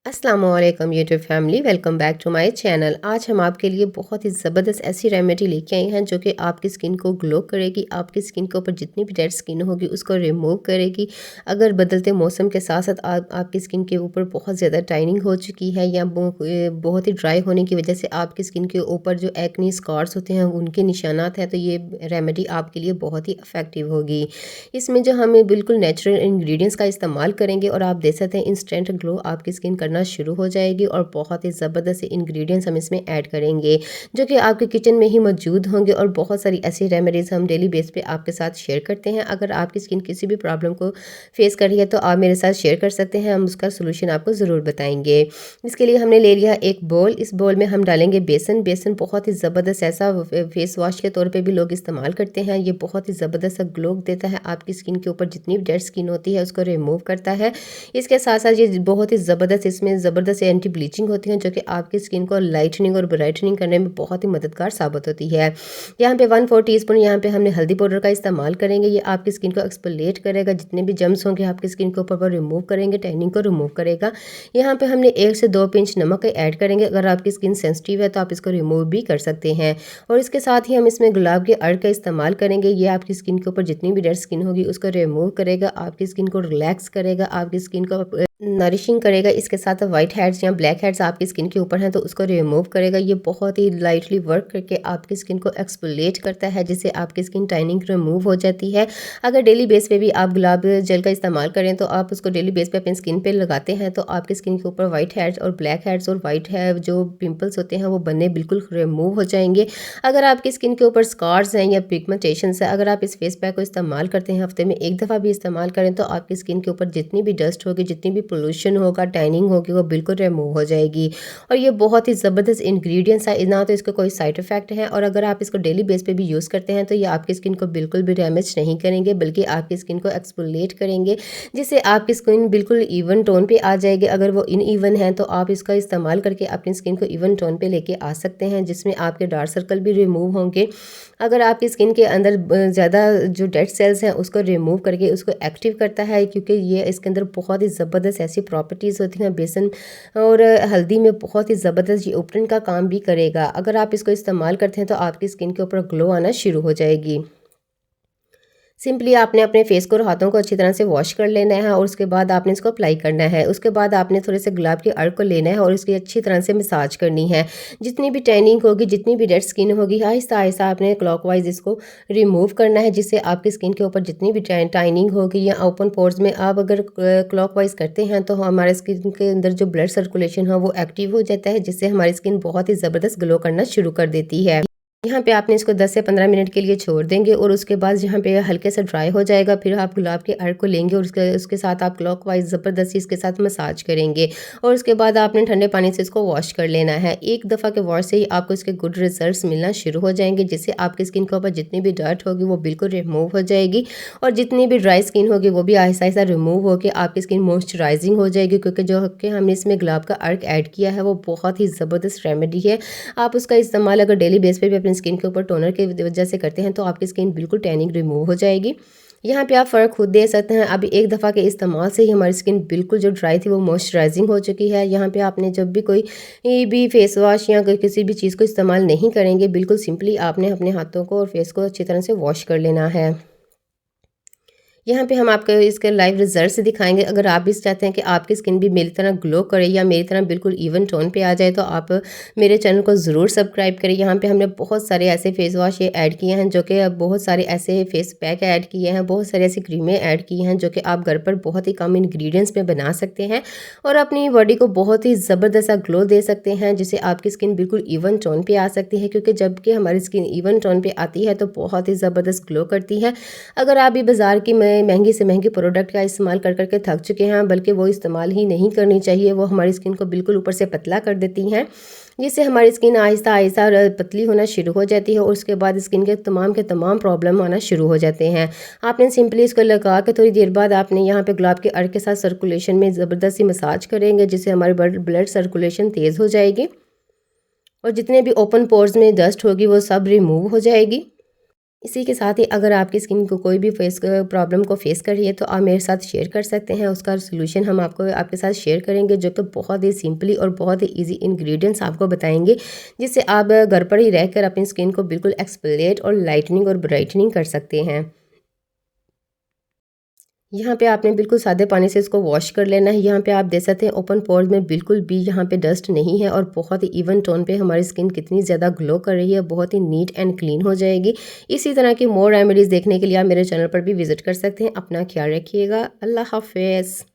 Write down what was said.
अस्सलामुअलैकुम YouTube family, welcome back to my channel. आज हम आपके लिए बहुत ही ज़बरदस्त ऐसी रेमेडी लेके आए हैं जो कि आपकी स्किन को ग्लो करेगी, आपकी स्किन के ऊपर जितनी भी डेड स्किन होगी उसको रिमूव करेगी। अगर बदलते मौसम के साथ साथ आपकी स्किन के ऊपर बहुत ज़्यादा टाइनिंग हो चुकी है या बहुत ही ड्राई होने की वजह से आपकी स्किन के ऊपर जो एक्नी स्कार्स होते हैं उनके निशानात हैं, तो ये रेमेडी आपके लिए बहुत ही इफ़ेक्टिव होगी। इसमें जो हमें बिल्कुल नेचुरल इंग्रेडिएंट्स का इस्तेमाल करेंगे और आप देख सकते हैं इंस्टेंट ग्लो आपकी स्किन करना शुरू हो जाएगी। और बहुत ही ज़बरदस्त इंग्रेडिएंट्स हम इसमें ऐड करेंगे जो कि आपके किचन में ही मौजूद होंगे। और बहुत सारी ऐसी रेमेडीज़ हम डेली बेस पे आपके साथ शेयर करते हैं। अगर आपकी स्किन किसी भी प्रॉब्लम को फेस कर रही है तो आप मेरे साथ शेयर कर सकते हैं, हम उसका सोल्यूशन आपको ज़रूर बताएंगे। इसके लिए हमने ले लिया एक बोल। इस बोल में हम डालेंगे बेसन। बेसन बहुत ही ज़बरदस्त ऐसा फेस वॉश के तौर पे भी लोग इस्तेमाल करते हैं। ये बहुत ही ज़बरदस्त ग्लो देता है, आपकी स्किन के ऊपर जितनी भी डेड स्किन होती है उसको रिमूव करता है। इसके साथ साथ ये बहुत ही ज़बरदस्त इसमें ज़बरदस्त एंटी ब्लीचिंग होती हैं जो कि आपकी स्किन को लाइटनिंग और ब्राइटनिंग करने में बहुत ही मददगार साबित होती है। यहाँ पे 1/4 टीस्पून यहाँ पे हमने हल्दी पाउडर का इस्तेमाल करेंगे। ये आपकी स्किन को एक्सफोलिएट करेगा, जितने भी जम्स होंगे आपकी स्किन के ऊपर वो रिमूव करेंगे, टैनिंग को रिमूव करेगा। यहाँ पे हमने 1 से 2 पिंच नमक ऐड करेंगे। अगर आपकी स्किन सेंसिटिव है तो आप इसको रिमूव भी कर सकते हैं। और इसके साथ ही हम इसमें गुलाब के अर्क का इस्तेमाल करेंगे। ये आपकी स्किन के ऊपर जितनी भी डेड स्किन होगी उसको रिमूव करेगा, आपकी स्किन को रिलैक्स करेगा, आपकी स्किन को नरिशिंग करेगा। इसके साथ वाइट हेड्स या ब्लैक हेड्स आपकी स्किन के ऊपर हैं तो उसको रिमूव करेगा। ये बहुत ही लाइटली वर्क करके आपकी स्किन को एक्सफोलिएट करता है, जिससे आपकी स्किन टाइनिंग रिमूव हो जाती है। अगर डेली बेस पे भी आप गुलाब जल का इस्तेमाल करें तो आप उसको डेली बेस पे अपनी स्किन पे लगाते हैं तो आपकी स्किन के ऊपर वाइट हेड्स और ब्लैक हेड्स और वाइट है जो पिंपल्स होते हैं वो बनने बिल्कुल रिमूव हो जाएंगे। अगर आपकी स्किन के ऊपर स्कार्स हैं या पिगमेंटेशंस है, अगर आप इस फेस पैक को इस्तेमाल करते हैं, हफ्ते में 1 दफ़ा भी इस्तेमाल करें तो आपकी स्किन के ऊपर जितनी भी डस्ट होगी, जितनी भी पोल्यूशन होगा, टैनिंग होगी, वो बिल्कुल रिमूव हो जाएगी। और ये बहुत ही ज़बरदस्त इंग्रेडिएंट्स है, ना तो इसका कोई साइड इफ़ेक्ट है। और अगर आप इसको डेली बेस पे भी यूज़ करते हैं तो ये आपकी स्किन को बिल्कुल भी डैमेज नहीं करेंगे, बल्कि आपकी स्किन को एक्सफोलिएट करेंगे, जिससे आपकी स्किन बिल्कुल इवन टोन पे आ जाएगी। अगर वो इवन है तो आप इसका इस्तेमाल करके अपनी स्किन को इवन टोन पे लेके आ सकते हैं, जिसमें आपके डार्क सर्कल भी रिमूव होंगे। अगर आपकी स्किन के अंदर ज़्यादा जो डेड सेल्स हैं उसको रिमूव करके उसको एक्टिव करता है, क्योंकि ये इसके अंदर बहुत ही ज़बरदस्त ऐसी प्रॉपर्टीज़ होती हैं। बेसन और हल्दी में बहुत ही ज़बरदस्त ये उपटन का काम भी करेगा। अगर आप इसको इस्तेमाल करते हैं तो आपकी स्किन के ऊपर ग्लो आना शुरू हो जाएगी। सिंपली आपने अपने फेस को और हाथों को अच्छी तरह से वॉश कर लेना है और उसके बाद आपने इसको अप्लाई करना है। उसके बाद आपने थोड़े से गुलाब के अर्क को लेना है और इसकी अच्छी तरह से मसाज करनी है। जितनी भी टैनिंग होगी, जितनी भी डेड स्किन होगी, आहिस्ता आहिस्ता आपने क्लॉकवाइज इसको रिमूव करना है, जिससे आपकी स्किन के ऊपर जितनी भी टाइनिंग होगी या ओपन पोर्स में आप अगर क्लॉकवाइज करते हैं तो हमारे स्किन के अंदर जो ब्लड सर्कुलेशन है वो एक्टिव हो जाता है, जिससे हमारी स्किन बहुत ही ज़बरदस्त ग्लो करना शुरू कर देती है। यहाँ पे आपने इसको 10 से 15 मिनट के लिए छोड़ देंगे और उसके बाद यहाँ पे हल्के से ड्राई हो जाएगा। फिर आप गुलाब के अर्क को लेंगे और उसके साथ आप क्लॉकवाइज ज़बरदस्ती इसके साथ मसाज करेंगे। और उसके बाद आपने ठंडे पानी से इसको वॉश कर लेना है। एक दफ़ा के वॉश से ही आपको इसके गुड रिजल्ट्स मिलना शुरू हो जाएंगे, जिससे आपकी स्किन के ऊपर जितनी भी डर्ट होगी वो बिल्कुल रिमूव हो जाएगी और जितनी भी ड्राई स्किन होगी वो भी आहिस्ता आहिस्ता रिमूव होकर आपकी स्किन मॉइस्चराइजिंग हो जाएगी, क्योंकि जो कि हमने इसमें गुलाब का अर्क ऐड किया है वो बहुत ही ज़बरदस्त रेमेडी है। आप उसका इस्तेमाल अगर डेली बेस पे भी अपनी स्किन के ऊपर टोनर की वजह से करते हैं तो आपकी स्किन बिल्कुल टैनिंग रिमूव हो जाएगी। यहाँ पे आप फ़र्क खुद देख सकते हैं। अभी एक दफ़ा के इस्तेमाल से ही हमारी स्किन बिल्कुल जो ड्राई थी वो मॉइस्चराइजिंग हो चुकी है। यहाँ पे आपने जब भी कोई भी फेस वॉश या किसी भी चीज़ को इस्तेमाल नहीं करेंगे, बिल्कुल सिंपली आपने अपने हाथों को और फेस को अच्छी तरह से वॉश कर लेना है। यहाँ पे हम आपको इसके लाइव रिजल्ट्स दिखाएंगे। अगर आप भी चाहते हैं कि आपकी स्किन भी मेरी तरह ग्लो करे या मेरी तरह बिल्कुल इवन टोन पे आ जाए तो आप मेरे चैनल को ज़रूर सब्सक्राइब करें। यहाँ पे हमने बहुत सारे ऐसे फेस वॉश ये ऐड किए हैं, जो कि अब बहुत सारे ऐसे फेस पैक ऐड किए हैं, बहुत सारी ऐसी क्रीमें ऐड की हैं जो कि आप घर पर बहुत ही कम इंग्रेडिएंट्स में बना सकते हैं और अपनी बॉडी को बहुत ही ज़बरदस्त ग्लो दे सकते हैं, जिससे आपकी स्किन बिल्कुल इवन टोन पे आ सकती है। क्योंकि जबकि हमारी स्किन इवन टोन पे आती है तो बहुत ही ज़बरदस्त ग्लो करती है। अगर आप भी बाज़ार की महंगी से महंगी प्रोडक्ट का इस्तेमाल कर करके थक चुके हैं, बल्कि वो इस्तेमाल ही नहीं करनी चाहिए, वो हमारी स्किन को बिल्कुल ऊपर से पतला कर देती हैं, जिससे हमारी स्किन आहिस्ता आहिस्ता पतली होना शुरू हो जाती है और उसके बाद स्किन के तमाम प्रॉब्लम आना शुरू हो जाते हैं। आपने सिंपली इसको लगा के थोड़ी देर बाद आपने यहाँ पे गुलाब के अर्क के साथ सर्कुलेशन में ज़बरदस्ती मसाज करेंगे, जिससे हमारी ब्लड सर्कुलेशन तेज़ हो जाएगी और जितने भी ओपन पोर्स में डस्ट होगी वो सब रिमूव हो जाएगी। इसी के साथ ही अगर आपकी स्किन को कोई भी प्रॉब्लम को फेस कर रही है तो आप मेरे साथ शेयर कर सकते हैं। उसका सॉल्यूशन हम आपको आपके साथ शेयर करेंगे, जो कि बहुत ही सिंपली और बहुत ही इजी इंग्रेडिएंट्स आपको बताएंगे, जिससे आप घर पर ही रहकर अपनी स्किन को बिल्कुल एक्सफोलिएट और लाइटनिंग और ब्राइटनिंग कर सकते हैं। यहाँ पे आपने बिल्कुल सादे पानी से इसको वॉश कर लेना है। यहाँ पे आप देख सकते हैं ओपन पोर्स में बिल्कुल भी यहाँ पे डस्ट नहीं है और बहुत ही इवन टोन पे हमारी स्किन कितनी ज़्यादा ग्लो कर रही है, बहुत ही नीट एंड क्लीन हो जाएगी। इसी तरह की मोर रेमेडीज़ देखने के लिए आप मेरे चैनल पर भी विजिट कर सकते हैं। अपना ख्याल रखिएगा। अल्लाह हाफ़िज़।